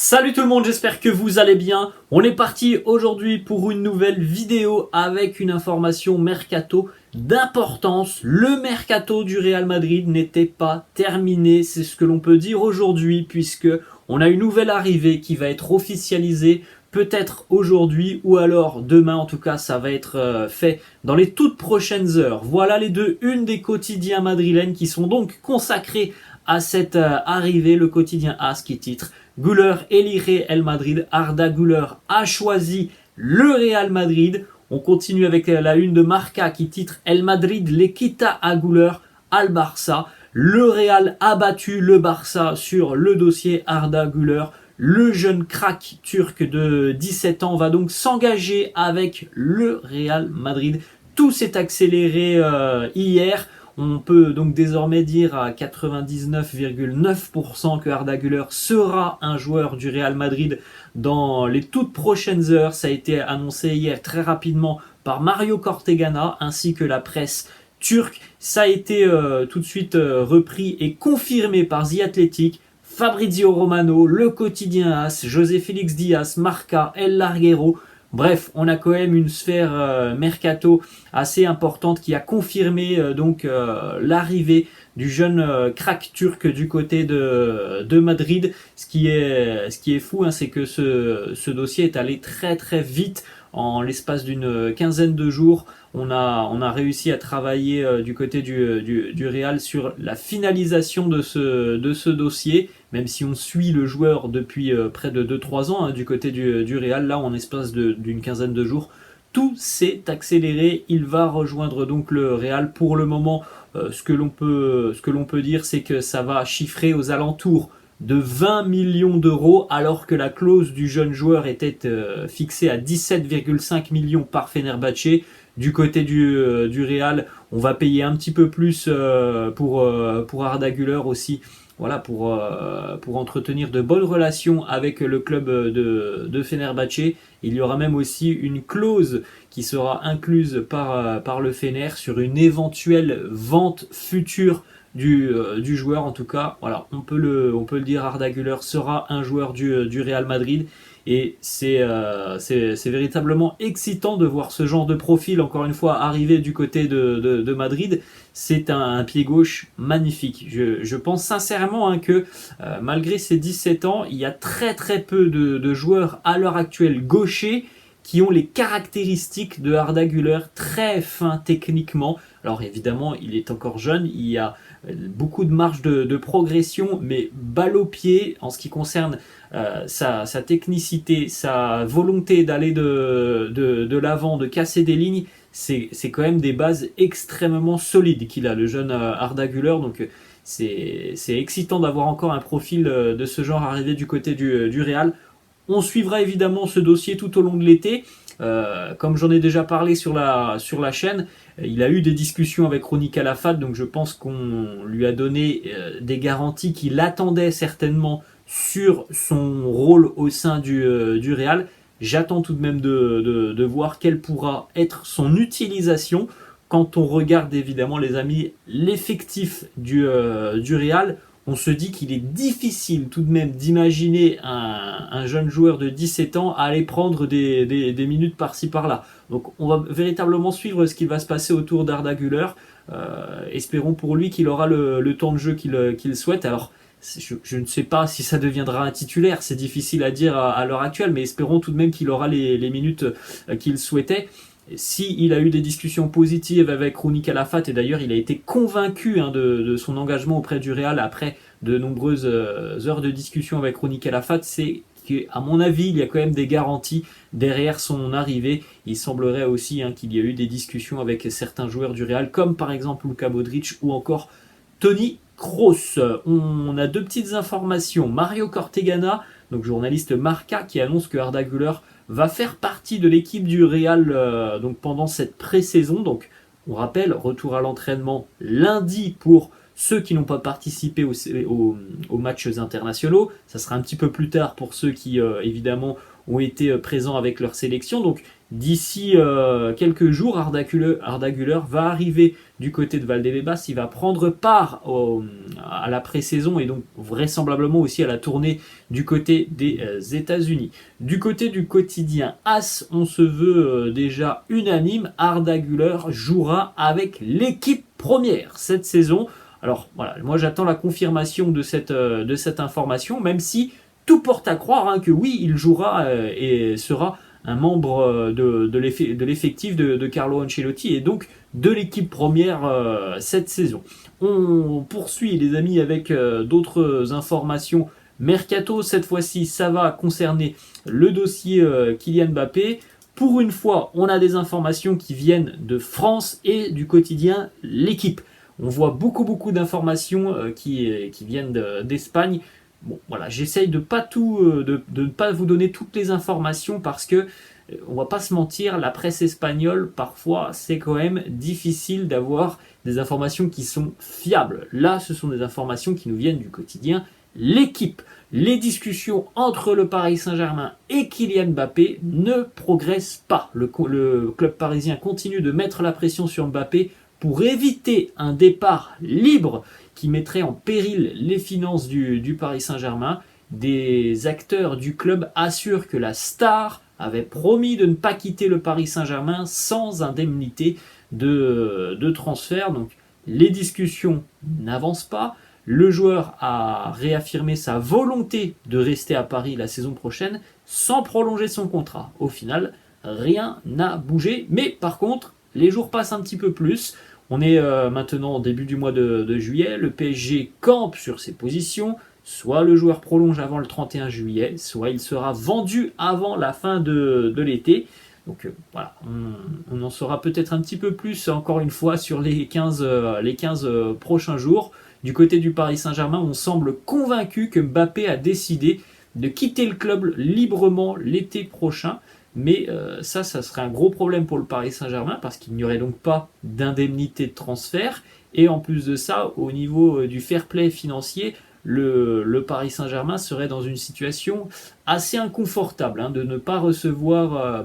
Salut tout le monde, j'espère que vous allez bien. On est parti aujourd'hui pour une nouvelle vidéo avec une information mercato d'importance. Le mercato du Real Madrid n'était pas terminé, c'est ce que l'on peut dire aujourd'hui, puisque on a une nouvelle arrivée qui va être officialisée peut-être aujourd'hui ou alors demain. En tout cas, ça va être fait dans les toutes prochaines heures. Voilà les deux unes des quotidiens madrilènes qui sont donc consacrés à cette arrivée. Le quotidien AS qui titre Güler elige el Madrid. Arda Güler a choisi le Real Madrid. On continue avec la une de Marca qui titre El Madrid le quita a Güler al Barça. Le Real a battu le Barça sur le dossier Arda Güler. Le jeune crack turc de 17 ans va donc s'engager avec le Real Madrid. Tout s'est accéléré hier. On peut donc désormais dire à 99,9% que Arda Güler sera un joueur du Real Madrid dans les toutes prochaines heures. Ça a été annoncé hier très rapidement par Mario Cortegana ainsi que la presse turque. Ça a été tout de suite repris et confirmé par The Athletic, Fabrizio Romano, le quotidien AS, José Félix Diaz, Marca, El Larguero. Bref, on a quand même une sphère mercato assez importante qui a confirmé l'arrivée du jeune crack turc du côté de Madrid. Ce qui est fou, c'est que ce dossier est allé très très vite. En l'espace d'une quinzaine de jours, on a réussi à travailler du côté du Real sur la finalisation de ce dossier, même si on suit le joueur depuis près de 2-3 ans du côté du Real. Là, en l'espace d'une quinzaine de jours, tout s'est accéléré. Il va rejoindre donc le Real. Pour le moment, ce que l'on peut dire, c'est que ça va chiffrer aux alentours de 20 millions d'euros, alors que la clause du jeune joueur était fixée à 17,5 millions par Fenerbahçe. Du côté du Real, on va payer un petit peu plus pour Arda Güler aussi. Voilà, pour entretenir de bonnes relations avec le club de Fenerbahçe. Il y aura même aussi une clause qui sera incluse par le Fener sur une éventuelle vente future du joueur. En tout cas, voilà, on peut le dire, Arda Güler sera un joueur du Real Madrid. Et c'est véritablement excitant de voir ce genre de profil, encore une fois, arriver du côté de Madrid. C'est un pied gauche magnifique. Je pense sincèrement que malgré ses 17 ans, il y a très très peu de joueurs à l'heure actuelle gauchers qui ont les caractéristiques de Arda Güler, très fin techniquement. Alors évidemment, il est encore jeune, il y a beaucoup de marge de progression, mais balle au pied en ce qui concerne sa technicité, sa volonté d'aller de l'avant, de casser des lignes, c'est quand même des bases extrêmement solides qu'il a, le jeune Arda Güler. Donc c'est excitant d'avoir encore un profil de ce genre arrivé du côté du Real. On suivra évidemment ce dossier tout au long de l'été. Comme j'en ai déjà parlé sur la chaîne, il a eu des discussions avec Ronny Calafat, donc je pense qu'on lui a donné des garanties qu'il attendait certainement sur son rôle au sein du Real. J'attends tout de même de voir quelle pourra être son utilisation. Quand on regarde évidemment, les amis, l'effectif du Real, on se dit qu'il est difficile tout de même d'imaginer un jeune joueur de 17 ans aller prendre des minutes par-ci par-là. Donc on va véritablement suivre ce qui va se passer autour d'Arda Güler. Espérons pour lui qu'il aura le temps de jeu qu'il souhaite. Alors je ne sais pas si ça deviendra un titulaire, c'est difficile à dire à l'heure actuelle, mais espérons tout de même qu'il aura les minutes qu'il souhaitait. S'il a eu des discussions positives avec Ronny Calafat, et d'ailleurs il a été convaincu de son engagement auprès du Real après de nombreuses heures de discussion avec Ronny Calafat, c'est qu'à mon avis il y a quand même des garanties derrière son arrivée. Il semblerait aussi qu'il y a eu des discussions avec certains joueurs du Real, comme par exemple Luka Modric ou encore Toni Kroos. On a deux petites informations. Mario Cortegana, donc journaliste Marca, qui annonce que Arda Güler va faire partie de l'équipe du Real donc pendant cette pré-saison. Donc on rappelle, retour à l'entraînement lundi pour ceux qui n'ont pas participé aux matchs internationaux. Ça sera un petit peu plus tard pour ceux qui évidemment ont été présents avec leur sélection. Donc d'ici quelques jours, Arda Güler va arriver du côté de Valdebebas. Il va prendre part à la pré-saison et donc vraisemblablement aussi à la tournée du côté des États-Unis. Du côté du quotidien AS, on se veut déjà unanime. Arda Güler jouera avec l'équipe première cette saison. Alors voilà, moi j'attends la confirmation de cette information, même si tout porte à croire que oui, il jouera et sera un membre de l'effectif de Carlo Ancelotti et donc de l'équipe première cette saison. On poursuit les amis avec d'autres informations mercato. Cette fois-ci, ça va concerner le dossier Kylian Mbappé. Pour une fois, on a des informations qui viennent de France et du quotidien L'Équipe. On voit beaucoup d'informations qui viennent d'Espagne. Bon, voilà, j'essaye de ne pas vous donner toutes les informations parce que on va pas se mentir, la presse espagnole parfois c'est quand même difficile d'avoir des informations qui sont fiables. Là, ce sont des informations qui nous viennent du quotidien L'Équipe. Les discussions entre le Paris Saint-Germain et Kylian Mbappé ne progressent pas. Le club parisien continue de mettre la pression sur Mbappé pour éviter un départ libre qui mettrait en péril les finances du Paris Saint-Germain. Des acteurs du club assurent que la star avait promis de ne pas quitter le Paris Saint-Germain sans indemnité de transfert. Donc les discussions n'avancent pas. Le joueur a réaffirmé sa volonté de rester à Paris la saison prochaine sans prolonger son contrat. Au final, rien n'a bougé. Mais par contre, les jours passent un petit peu plus. On est maintenant au début du mois de juillet. Le PSG campe sur ses positions. Soit le joueur prolonge avant le 31 juillet, soit il sera vendu avant la fin de l'été. Donc voilà, on en saura peut-être un petit peu plus encore une fois sur les 15 prochains jours. Du côté du Paris Saint-Germain, on semble convaincu que Mbappé a décidé de quitter le club librement l'été prochain. Mais ça serait un gros problème pour le Paris Saint-Germain parce qu'il n'y aurait donc pas d'indemnité de transfert. Et en plus de ça, au niveau du fair play financier, le Paris Saint-Germain serait dans une situation assez inconfortable de ne pas recevoir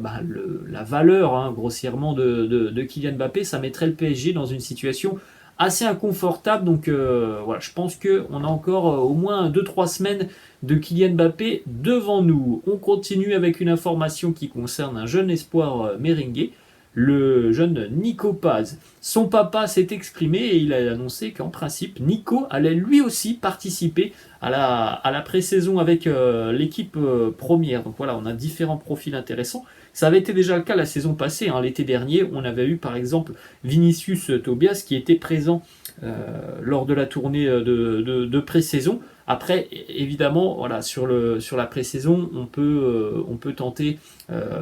la valeur grossièrement de Kylian Mbappé. Ça mettrait le PSG dans une situation assez inconfortable. Donc voilà, je pense qu'on a encore au moins 2-3 semaines de Kylian Mbappé devant nous. On continue avec une information qui concerne un jeune espoir merengue, le jeune Nico Paz. Son papa s'est exprimé et il a annoncé qu'en principe, Nico allait lui aussi participer à la pré-saison avec l'équipe première. Donc voilà, on a différents profils intéressants. Ça avait été déjà le cas la saison passée, l'été dernier. On avait eu par exemple Vinicius Tobias qui était présent lors de la tournée de pré-saison. Après, évidemment, voilà, sur la pré-saison, on peut tenter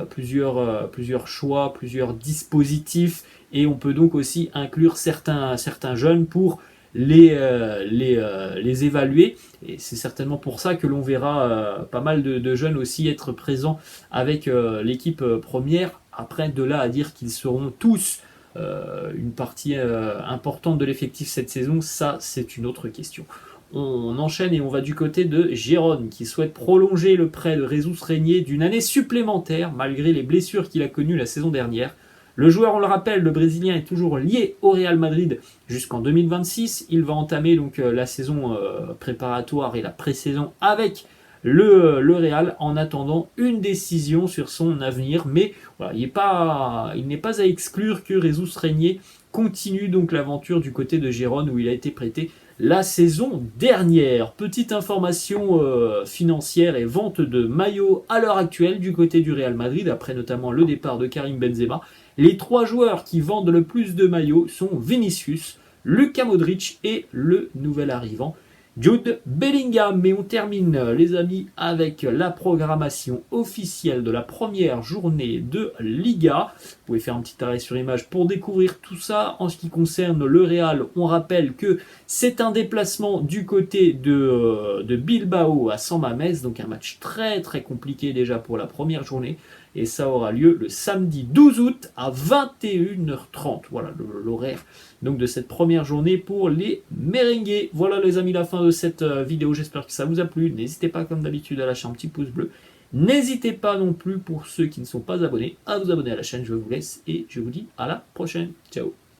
plusieurs choix, plusieurs dispositifs, et on peut donc aussi inclure certains jeunes pour les évaluer. Et c'est certainement pour ça que l'on verra pas mal de jeunes aussi être présents avec l'équipe première. Après, de là à dire qu'ils seront tous une partie importante de l'effectif cette saison, ça c'est une autre question. On enchaîne et on va du côté de Gérone qui souhaite prolonger le prêt de Jesus Régnier d'une année supplémentaire malgré les blessures qu'il a connues la saison dernière. Le joueur, on le rappelle, le Brésilien est toujours lié au Real Madrid jusqu'en 2026. Il va entamer donc la saison préparatoire et la pré-saison avec le Real en attendant une décision sur son avenir. Mais voilà, il n'est pas à exclure que Jesus Régnier continue donc l'aventure du côté de Gérone où il a été prêté la saison dernière. Petite information financière et vente de maillots à l'heure actuelle du côté du Real Madrid, après notamment le départ de Karim Benzema. Les 3 joueurs qui vendent le plus de maillots sont Vinicius, Luka Modric et le nouvel arrivant Jude Bellingham. Mais on termine les amis avec la programmation officielle de la première journée de Liga. Vous pouvez faire un petit arrêt sur image pour découvrir tout ça. En ce qui concerne le Real, on rappelle que c'est un déplacement du côté de Bilbao à San Mamés, donc un match très très compliqué déjà pour la première journée. Et ça aura lieu le samedi 12 août à 21h30. Voilà l'horaire donc de cette première journée pour les merengues. Voilà les amis, la fin de cette vidéo. J'espère que ça vous a plu. N'hésitez pas comme d'habitude à lâcher un petit pouce bleu. N'hésitez pas non plus pour ceux qui ne sont pas abonnés à vous abonner à la chaîne. Je vous laisse et je vous dis à la prochaine. Ciao.